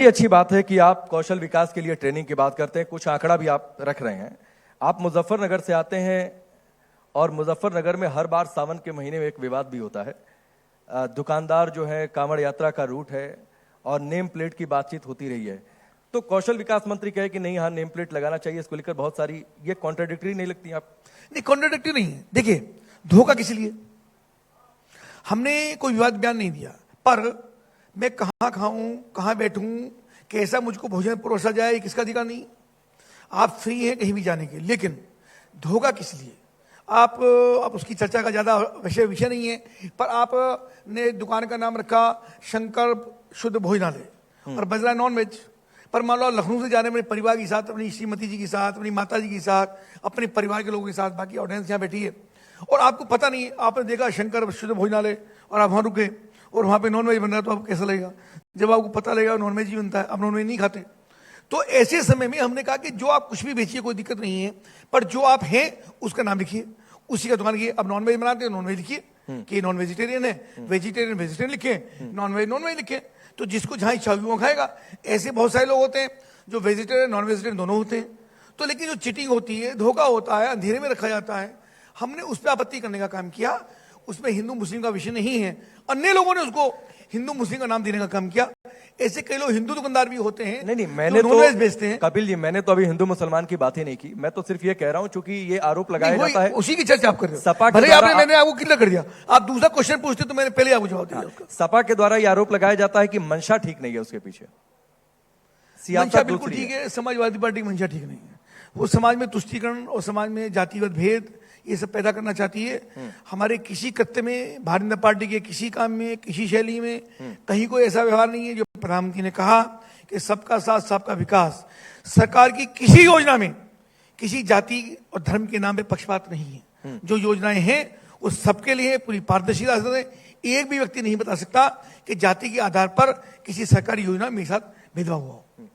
ये अच्छी बात है कि आप कौशल विकास के लिए ट्रेनिंग की बात करते हैं, कुछ आंकड़ा भी आप रख रहे हैं। आप मुजफ्फरनगर से आते हैं और मुजफ्फरनगर में हर बार सावन के महीने में एक विवाद भी होता है। दुकानदार जो है, कांवड़ यात्रा का रूट है और नेम प्लेट की बातचीत होती रही है। तो कौशल विकास मंत्री कहे कि नहीं, हाँ नेम प्लेट लगाना चाहिए, इसको लेकर बहुत सारी, ये कॉन्ट्राडिक्टरी नहीं लगती आप? नहीं, कॉन्ट्राडिक्टरी नहीं है। देखिए, धोखा किस लिए, हमने कोई विवाद बयान नहीं दिया, पर मैं कहाँ खाऊं, कहाँ बैठूं, कैसा मुझको भोजन परोसा जाए, किसका अधिकार नहीं। आप फ्री हैं कहीं भी जाने के, लेकिन धोखा किस लिए? आप उसकी चर्चा का ज्यादा विषय नहीं है, पर आपने दुकान का नाम रखा शंकर शुद्ध भोजनालय और बजरा नॉन वेज। पर मान लो लखनऊ से जाने अपने परिवार के साथ, अपनी श्रीमती जी के साथ, अपनी माता जी के साथ, अपने परिवार के लोगों के साथ, बाकी ऑडियंस यहाँ बैठी है, और आपको पता नहीं, आपने देखा शंकर शुद्ध भोजनालय और आप वहाँ रुके और वहाँ पे नॉनवेज बन रहा है, तो आपको कैसा लगेगा? जब आपको पता लगेगा नॉनवेज ही बनता है, आप नॉनवेज नहीं खाते। तो ऐसे समय में हमने कहा कि जो आप कुछ भी बेचिए कोई दिक्कत नहीं है, पर जो आप हैं उसका नाम लिखिए, उसी का दुकान लिखिए। अब नॉनवेज बनाते हैं, नॉनवेज लिखिए कि नॉन वेजिटेरियन है, वेजिटेरियन वेजिटेरियन लिखे, नॉनवेज लिखे, तो जिसको जहाँ इच्छा होगी वो खाएगा। ऐसे बहुत सारे लोग होते हैं जो वेजिटेरियन नॉन वेजिटेरियन दोनों होते हैं। तो लेकिन जो चीटिंग होती है, धोखा होता है, अंधेरे में रखा जाता है, हमने उस पर आपत्ति करने का काम किया। उसमें हिंदू मुस्लिम का विषय नहीं है, अन्य लोगों ने उसको हिंदू मुस्लिम का नाम देने का काम किया। ऐसे कई लोग हिंदू दुकानदार भी होते हैं। नहीं, मैंने तो बेचते हैं। कपिल जी, मैंने तो अभी हिंदू मुसलमान की बात ही नहीं की, मैं तो सिर्फ ये कह रहा हूं, चूंकि ये आरोप लगाया जाता है, उसी की चर्चा आप कर रहे हो। सपा भले आपने, मैंने आपको क्लियर कर दिया, आप दूसरा क्वेश्चन पूछते तो मैंने पहले आपको जवाब दिया। सपा के द्वारा ये आरोप लगाया जाता है कि मंशा ठीक नहीं है उसके पीछे। मंशा बिल्कुल ठीक है, समाजवादी पार्टी की मंशा ठीक नहीं है। वो समाज में तुष्टीकरण और समाज में जातिगत भेद ये सब पैदा करना चाहती है। हमारे किसी कृत्य में, भारतीय जनता पार्टी के किसी काम में, किसी शैली में कहीं कोई ऐसा व्यवहार नहीं है। जो प्रधानमंत्री ने कहा कि सबका साथ सबका विकास, सरकार की किसी योजना में किसी जाति और धर्म के नाम पे पक्षपात नहीं है। जो योजनाएं हैं वो सबके लिए पूरी पारदर्शिता से, एक भी व्यक्ति नहीं बता सकता कि जाति के आधार पर किसी सरकारी योजना मेरे साथ भेदभाव हुआ हो।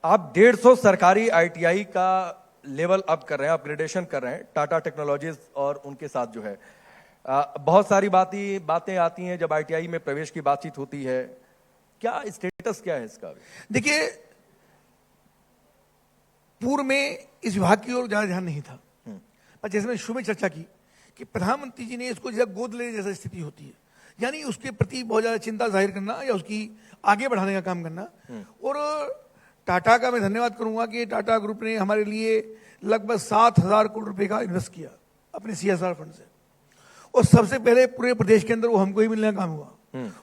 आप 150 सरकारी ITI का लेवल अप कर रहे हैं, अपग्रेडेशन कर रहे हैं टाटा टेक्नोलॉजीज और उनके साथ जो है बहुत सारी बातें आती हैं जब ITI में प्रवेश की बातचीत होती है। क्या स्टेटस क्या है इसका? देखिए, पूर्व में इस विभाग की ओर ज्यादा ध्यान नहीं था, पर जैसे मैंने शुरू में चर्चा की कि प्रधानमंत्री जी ने इसको जब गोद लेने जैसा स्थिति होती है, यानी उसके प्रति बहुत ज्यादा चिंता जाहिर करना या उसकी आगे बढ़ाने का काम करना। और टाटा का मैं धन्यवाद करूंगा कि टाटा ग्रुप ने हमारे लिए लगभग 7,000 करोड़ रुपए का इन्वेस्ट किया अपने CSR फंड से, और सबसे पहले पूरे प्रदेश के अंदर वो हमको ही मिलने का काम हुआ।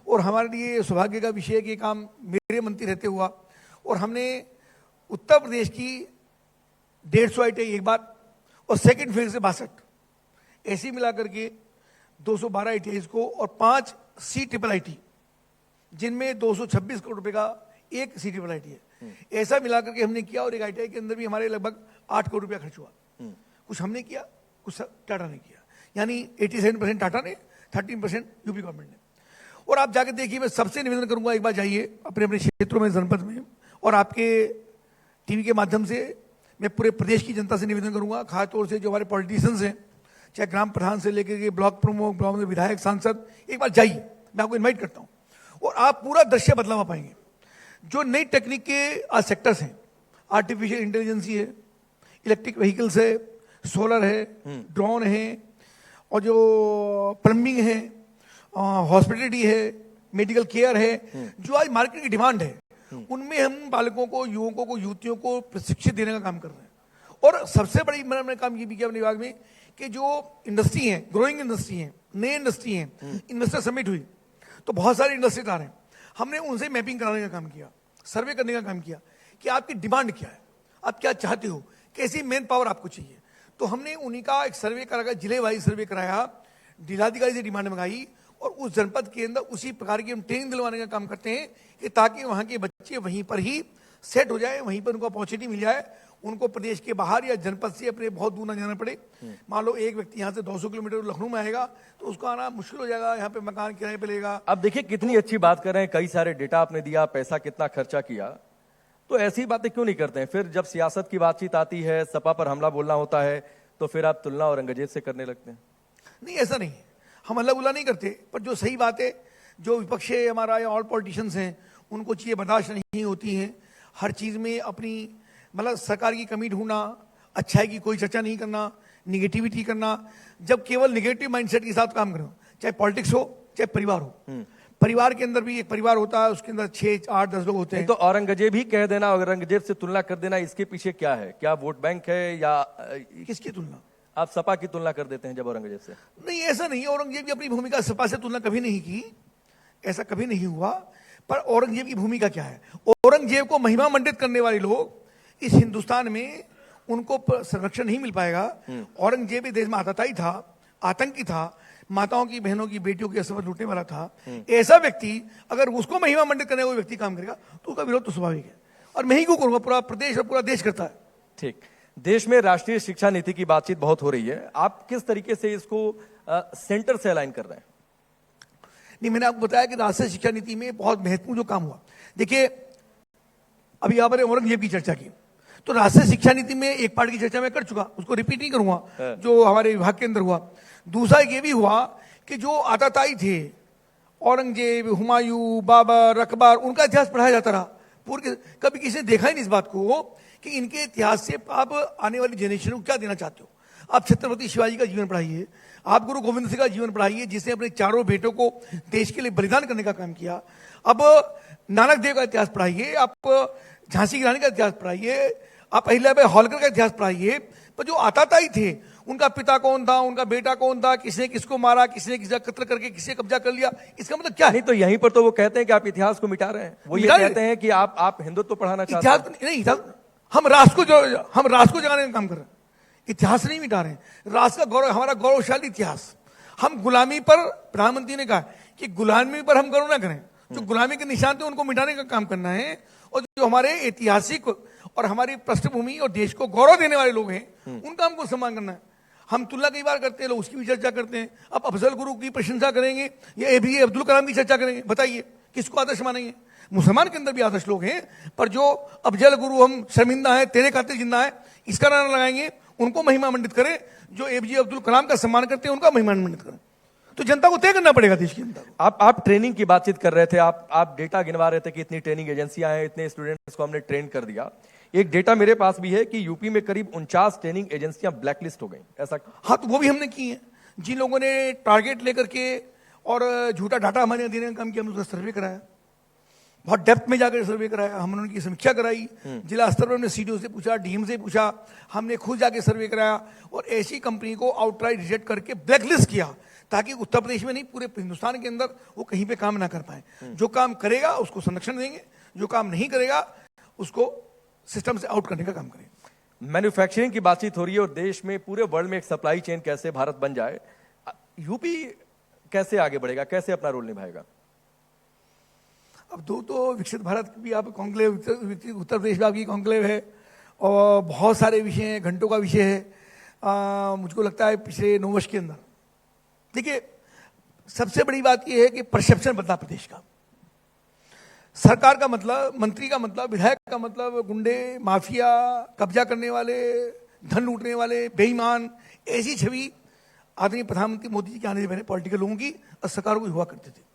और हमारे लिए सौभाग्य का विषय कि काम मेरे मंत्री रहते हुआ, और हमने उत्तर प्रदेश की 150 ITI एक बार और सेकंड फेज से 62 ऐसे मिलाकर के 212 ITIs को और 5 CIIIT जिनमें 226 करोड़ रुपए का एक CIIIT है, ऐसा मिलाकर के हमने किया। और एक ITI के अंदर भी हमारे लगभग 8 करोड़ रुपया खर्च हुआ। कुछ हमने किया, कुछ टाटा ने किया, यानी 87% टाटा ने, 13% यूपी गवर्नमेंट ने। और आप जाकर देखिए, मैं सबसे निवेदन करूंगा, एक बार जाइए अपने अपने क्षेत्रों में, जनपद में, और आपके टीवी के माध्यम से मैं पूरे प्रदेश की जनता से निवेदन करूंगा, खासतौर से जो हमारे पॉलिटिशियंस हैं, चाहे ग्राम प्रधान से लेकर के ब्लॉक प्रमुख, ब्लॉक में विधायक, सांसद, एक बार जाइए, मैं आपको इन्वाइट करता हूँ, और आप पूरा दृश्य बदलाव पाएंगे। जो नई टेक्निक के आज सेक्टर्स हैं, आर्टिफिशियल इंटेलिजेंस है, इलेक्ट्रिक व्हीकल्स है, सोलर है, ड्रोन है, और जो प्लम्बिंग है, हॉस्पिटलिटी है, मेडिकल केयर है, जो आज मार्केट की डिमांड है, उनमें हम बालकों को, युवकों को, युवतियों को प्रशिक्षित देने का काम कर रहे हैं। और सबसे बड़ी मैंने काम ये भी किया अपने विभाग में कि जो इंडस्ट्री है, ग्रोइंग इंडस्ट्री है, नई इंडस्ट्री है, इन्वेस्टर समिट हुई तो बहुत सारे इंडस्ट्री आ रहे हैं, हमने उनसे मैपिंग कराने का काम किया, सर्वे करने का काम किया कि आपकी डिमांड क्या है, आप क्या चाहते हो, कैसी मैन पावर आपको चाहिए। तो हमने उन्हीं का एक सर्वे करा, जिले वाइज सर्वे कराया, जिलाधिकारी से डिमांड मंगाई, और उस जनपद के अंदर उसी प्रकार की हम ट्रेनिंग दिलवाने का काम करते हैं कि ताकि वहां के बच्चे वहीं पर ही सेट हो जाए, वहीं पर उनको अपॉर्चुनिटी मिल जाए, उनको प्रदेश के बाहर या जनपद से अपने बहुत दूर ना जाना पड़े। मान लो एक व्यक्ति यहाँ से 200 किलोमीटर लखनऊ में आएगा तो उसको आना मुश्किल हो जाएगा, यहाँ पे मकान किराए पे लेगा। अब देखिए कितनी अच्छी बात कर रहे हैं, कई सारे डेटा आपने दिया, पैसा कितना खर्चा किया, तो ऐसी बातें क्यों नहीं करते हैं? फिर जब सियासत की बातचीत आती है, सपा पर हमला बोलना होता है, तो फिर आप तुलना औरंगजेब से करने लगते हैं। नहीं, ऐसा नहीं, हम हल्ला गुल्ला नहीं करते, पर जो सही बात है, जो विपक्ष है हमारा या ऑल पॉलिटिशियंस हैं, उनको चीज़ें बर्दाश्त नहीं होती हैं, हर चीज़ में अपनी मतलब सरकार की कमी ढूंढना, अच्छाई की कोई चर्चा नहीं करना, निगेटिविटी करना। जब केवल निगेटिव माइंडसेट के साथ काम करो, चाहे पॉलिटिक्स हो चाहे परिवार हो, परिवार के अंदर भी एक परिवार होता है, उसके अंदर 6, 8, 10 लोग होते हैं। तो औरंगजेब ही कह देना, औरंगजेब से तुलना कर देना, इसके पीछे क्या है? क्या वोट बैंक है या किसकी तुलना? आप सपा की तुलना कर देते हैं जब औरंगजेब से? नहीं, ऐसा नहीं है। औरंगजेब की अपनी भूमिका सपा से तुलना कभी नहीं की, ऐसा कभी नहीं हुआ। पर औरंगजेब की भूमिका क्या है? औरंगजेब को महिमा मंडित करने वाले लोग इस हिंदुस्तान में, उनको संरक्षण नहीं मिल पाएगा। औरंगजेब इस देश में आतताई था, आतंकी था, माताओं की, बहनों की, बेटियों की असमत लूटने वाला था। ऐसा व्यक्ति अगर उसको महिमा मंडित करने वाला व्यक्ति काम करेगा तो उसका विरोध तो स्वाभाविक है। और मैं ही क्यों करूंगा, पूरा प्रदेश और पूरा देश करता है। ठीक, देश में राष्ट्रीय शिक्षा नीति की बातचीत बहुत हो रही है, आप किस तरीके से इसको सेंटर से अलाइन कर रहे हैं? नहीं, मैंने आपको बताया कि राष्ट्रीय शिक्षा नीति में बहुत महत्वपूर्ण जो काम हुआ, देखिए अभी यहाँ पर औरंगजेब की चर्चा की, तो राष्ट्रीय शिक्षा नीति में एक पार्ट की चर्चा मैं कर चुका, उसको रिपीट नहीं करूंगा जो हमारे विभाग के अंदर हुआ। दूसरा ये भी हुआ कि जो आताताई थे, औरंगजेब, हुमायूं, बाबर, अकबर, उनका इतिहास पढ़ाया जाता रहा पूरे। कभी किसी ने देखा ही नहीं इस बात को कि इनके इतिहास से आप आने वाली जनरेशन को क्या देना चाहते हो। आप छत्रपति शिवाजी का जीवन पढ़ाइए, आप गुरु गोविंद सिंह का जीवन पढ़ाइए, जिसने अपने चारों बेटों को देश के लिए बलिदान करने का काम किया। अब नानक देव का इतिहास पढ़ाइए, आप झांसी की रानी का इतिहास पढ़ाइए, आप अहिल्याबाई होलकर का इतिहास पढ़ाइए। पर जो आताताई थे, उनका पिता कौन था, उनका बेटा कौन था, किसने किसको मारा, किसने किसका कत्ल करके किसने कब्जा कर लिया, इसका मतलब क्या है? नहीं तो यहीं पर तो वो कहते हैं कि आप इतिहास को मिटा रहे हैं, वो ये कहते हैं कि आप हिंदुत्व पढ़ाना चाहते हैं। इतिहास नहीं, हम राष्ट्र को जगाने का काम कर रहे हैं, इतिहास नहीं मिटा रहे हैं। राष्ट्र का गौरव, हमारा गौरवशाली इतिहास। हम गुलामी पर, प्रधानमंत्री ने कहा कि गुलामी पर हम गर्व ना करें, जो गुलामी के निशान थे उनको मिटाने का काम करना है। और जो हमारे ऐतिहासिक और हमारी पृष्ठभूमि और देश को गौरव देने वाले लोग हैं, उनका हमको सम्मान करना है। हम तुलना कई बार करते हैं, लोग उसकी भी चर्चा करते हैं। अब अफजल गुरु की प्रशंसा करेंगे या एपीजे अब्दुल कलाम की चर्चा करेंगे, बताइए किसको आदर्श मानेंगे? मुसलमान के अंदर भी आदर्श लोग हैं, पर जो अफजल गुरु हम शर्मिंदा है, तेरे खातिर जिंदा है, इसका नारा लगाएंगे, उनको महिमा मंडित करें। जो एपीजे अब्दुल कलाम का सम्मान करते हैं, उनका महिमा मंडित करें। तो जनता को तय करना पड़ेगा, देश की जनता को। आप ट्रेनिंग की बातचीत कर रहे थे, आप डेटा गिनवा रहे थे कि इतनी ट्रेनिंग एजेंसियां हैं, इतने स्टूडेंट्स को हमने ट्रेन कर दिया। एक डेटा मेरे पास भी है कि यूपी में करीब 49 ट्रेनिंग एजेंसियां ब्लैकलिस्ट हो गई, ऐसा? हाँ, तो वो भी हमने की है। जिन लोगों ने टारगेट लेकर के और झूठा डाटा हमारे देने का काम किया, हमने उसका सर्वे कराया, बहुत डेप्थ में जाकर सर्वे कराया, हमने उनकी समीक्षा कराई। जिला स्तर पर हमने सीडीओ से पूछा, डीएम से पूछा, हमने खुद जाके सर्वे कराया और ऐसी कंपनी को आउटराइट रिजेक्ट करके ब्लैकलिस्ट किया, ताकि उत्तर प्रदेश में नहीं पूरे हिंदुस्तान के अंदर वो कहीं पे काम ना कर पाए। जो काम करेगा उसको संरक्षण देंगे, जो काम नहीं करेगा उसको सिस्टम से आउट करने का काम करेंगे। मैन्युफैक्चरिंग की बातचीत हो रही है और देश में, पूरे वर्ल्ड में एक सप्लाई चेन कैसे भारत बन जाए, यूपी कैसे आगे बढ़ेगा, कैसे अपना रोल निभाएगा? अब दो तो विकसित भारत भी आप कॉन्क्लेव, उत्तर प्रदेश में आपकी कॉन्क्लेव है और बहुत सारे विषय हैं, घंटों का विषय है। मुझको लगता है पिछले 9 वर्ष के अंदर, देखिए सबसे बड़ी बात यह है कि परसेप्शन बदला प्रदेश का। सरकार का मतलब, मंत्री का मतलब, विधायक का मतलब गुंडे, माफिया, कब्जा करने वाले, धन लूटने वाले, बेईमान, ऐसी छवि आदरणीय प्रधानमंत्री मोदी जी के आने से पहले पॉलिटिकल लोगों की और सरकार को हुआ करते थे।